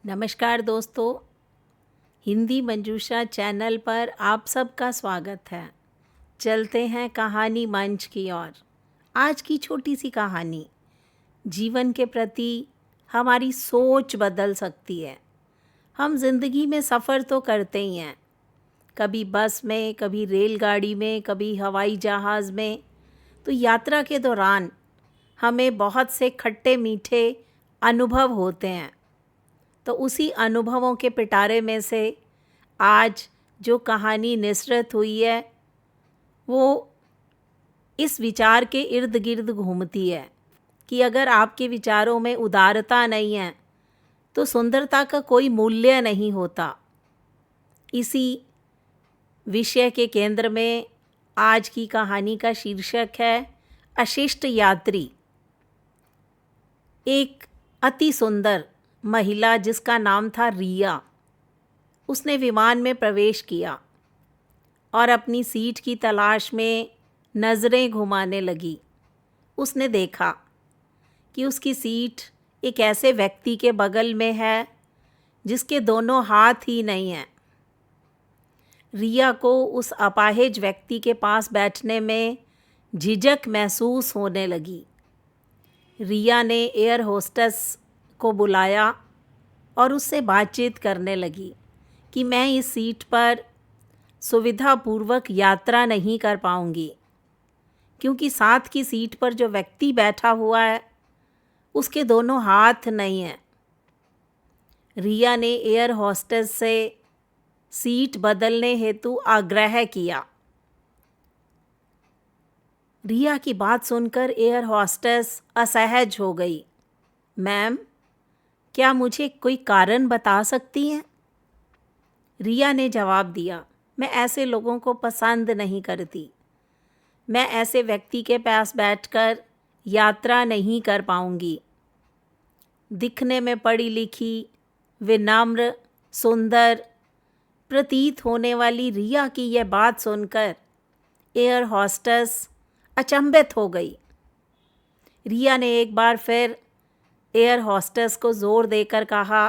नमस्कार दोस्तों, हिंदी मंजूषा चैनल पर आप सबका स्वागत है। चलते हैं कहानी मंच की ओर। आज की छोटी सी कहानी जीवन के प्रति हमारी सोच बदल सकती है। हम जिंदगी में सफ़र तो करते ही हैं, कभी बस में, कभी रेलगाड़ी में, कभी हवाई जहाज़ में। तो यात्रा के दौरान हमें बहुत से खट्टे मीठे अनुभव होते हैं। तो उसी अनुभवों के पिटारे में से आज जो कहानी निसरत हुई है वो इस विचार के इर्द गिर्द घूमती है कि अगर आपके विचारों में उदारता नहीं है तो सुंदरता का कोई मूल्य नहीं होता। इसी विषय के केंद्र में आज की कहानी का शीर्षक है अशिष्ट यात्री। एक अति सुंदर महिला जिसका नाम था रिया, उसने विमान में प्रवेश किया और अपनी सीट की तलाश में नज़रें घुमाने लगी। उसने देखा कि उसकी सीट एक ऐसे व्यक्ति के बगल में है जिसके दोनों हाथ ही नहीं हैं। रिया को उस अपाहिज व्यक्ति के पास बैठने में झिझक महसूस होने लगी। रिया ने एयर होस्टेस को बुलाया और उससे बातचीत करने लगी कि मैं इस सीट पर सुविधापूर्वक यात्रा नहीं कर पाऊंगी क्योंकि साथ की सीट पर जो व्यक्ति बैठा हुआ है उसके दोनों हाथ नहीं हैं। रिया ने एयर होस्टेस से सीट बदलने हेतु आग्रह किया। रिया की बात सुनकर एयर होस्टेस असहज हो गई। मैम, क्या मुझे कोई कारण बता सकती हैं? रिया ने जवाब दिया, मैं ऐसे लोगों को पसंद नहीं करती। मैं ऐसे व्यक्ति के पास बैठकर यात्रा नहीं कर पाऊंगी। दिखने में पढ़ी लिखी, विनम्र, सुंदर प्रतीत होने वाली रिया की यह बात सुनकर एयर होस्टेस अचंभित हो गई। रिया ने एक बार फिर एयर होस्टेस को ज़ोर देकर कहा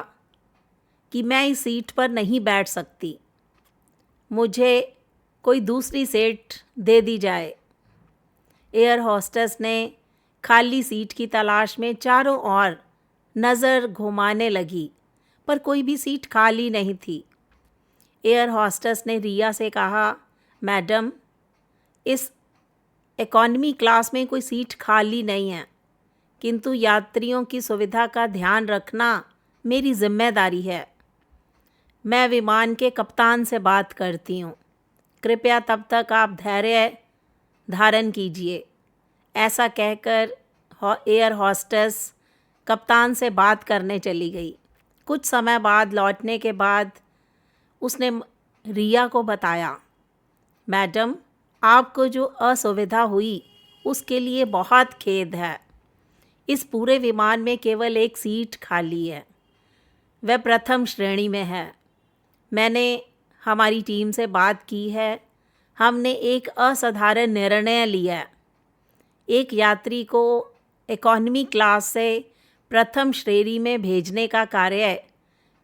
कि मैं इस सीट पर नहीं बैठ सकती, मुझे कोई दूसरी सीट दे दी जाए। एयर होस्टेस ने खाली सीट की तलाश में चारों ओर नज़र घुमाने लगी पर कोई भी सीट खाली नहीं थी। एयर होस्टेस ने रिया से कहा, मैडम, इस इकॉनमी क्लास में कोई सीट खाली नहीं है, किंतु यात्रियों की सुविधा का ध्यान रखना मेरी जिम्मेदारी है। मैं विमान के कप्तान से बात करती हूँ, कृपया तब तक आप धैर्य धारण कीजिए। ऐसा कहकर एयर होस्टेस कप्तान से बात करने चली गई। कुछ समय बाद लौटने के बाद उसने रिया को बताया, मैडम, आपको जो असुविधा हुई उसके लिए बहुत खेद है। इस पूरे विमान में केवल एक सीट खाली है, वह प्रथम श्रेणी में है। मैंने हमारी टीम से बात की है, हमने एक असाधारण निर्णय लिया है। एक यात्री को इकॉनमी क्लास से प्रथम श्रेणी में भेजने का कार्य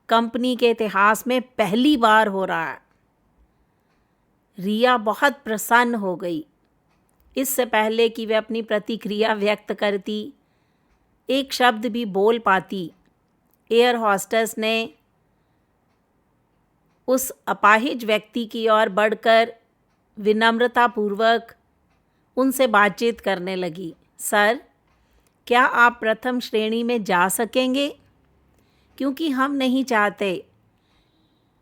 कंपनी के इतिहास में पहली बार हो रहा है। रिया बहुत प्रसन्न हो गई। इससे पहले कि वह अपनी प्रतिक्रिया व्यक्त करती, एक शब्द भी बोल पाती, एयर होस्टेस ने उस अपाहिज व्यक्ति की ओर बढ़कर विनम्रतापूर्वक उनसे बातचीत करने लगी। सर, क्या आप प्रथम श्रेणी में जा सकेंगे? क्योंकि हम नहीं चाहते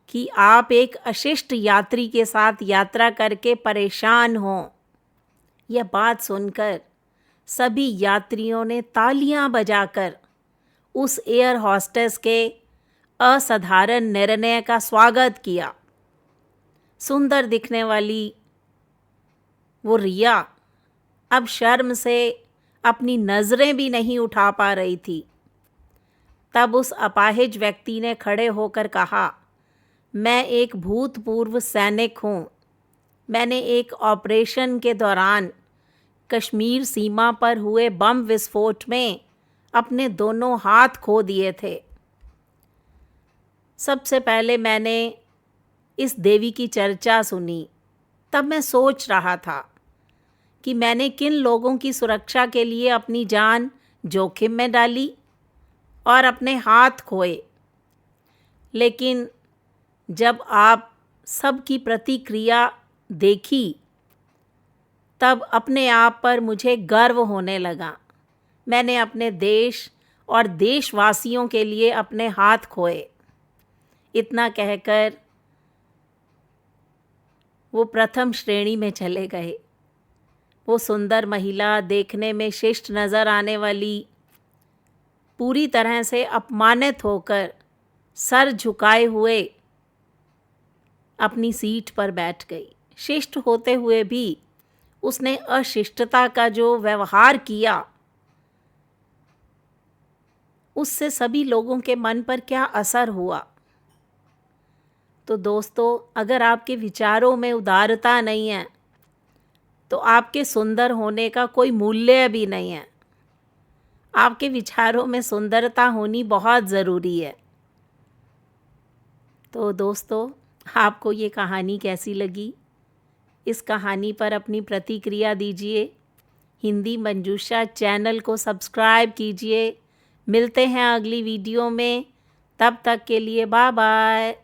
कि आप एक अशिष्ट यात्री के साथ यात्रा करके परेशान हों। यह बात सुनकर सभी यात्रियों ने तालियां बजाकर उस एयर होस्टेस के असाधारण निर्णय का स्वागत किया। सुंदर दिखने वाली वो रिया अब शर्म से अपनी नज़रें भी नहीं उठा पा रही थी। तब उस अपाहिज व्यक्ति ने खड़े होकर कहा, मैं एक भूतपूर्व सैनिक हूँ। मैंने एक ऑपरेशन के दौरान कश्मीर सीमा पर हुए बम विस्फोट में अपने दोनों हाथ खो दिए थे। सबसे पहले मैंने इस देवी की चर्चा सुनी, तब मैं सोच रहा था कि मैंने किन लोगों की सुरक्षा के लिए अपनी जान जोखिम में डाली और अपने हाथ खोए। लेकिन जब आप सबकी प्रतिक्रिया देखी, तब अपने आप पर मुझे गर्व होने लगा। मैंने अपने देश और देशवासियों के लिए अपने हाथ खोए। इतना कहकर वो प्रथम श्रेणी में चले गए। वो सुंदर महिला, देखने में शिष्ट नज़र आने वाली, पूरी तरह से अपमानित होकर सर झुकाए हुए अपनी सीट पर बैठ गई। शिष्ट होते हुए भी उसने अशिष्टता का जो व्यवहार किया, उससे सभी लोगों के मन पर क्या असर हुआ। तो दोस्तों, अगर आपके विचारों में उदारता नहीं है तो आपके सुंदर होने का कोई मूल्य भी नहीं है। आपके विचारों में सुंदरता होनी बहुत ज़रूरी है। तो दोस्तों, आपको ये कहानी कैसी लगी? इस कहानी पर अपनी प्रतिक्रिया दीजिए। हिंदी मंजूषा चैनल को सब्सक्राइब कीजिए। मिलते हैं अगली वीडियो में। तब तक के लिए बाय बाय।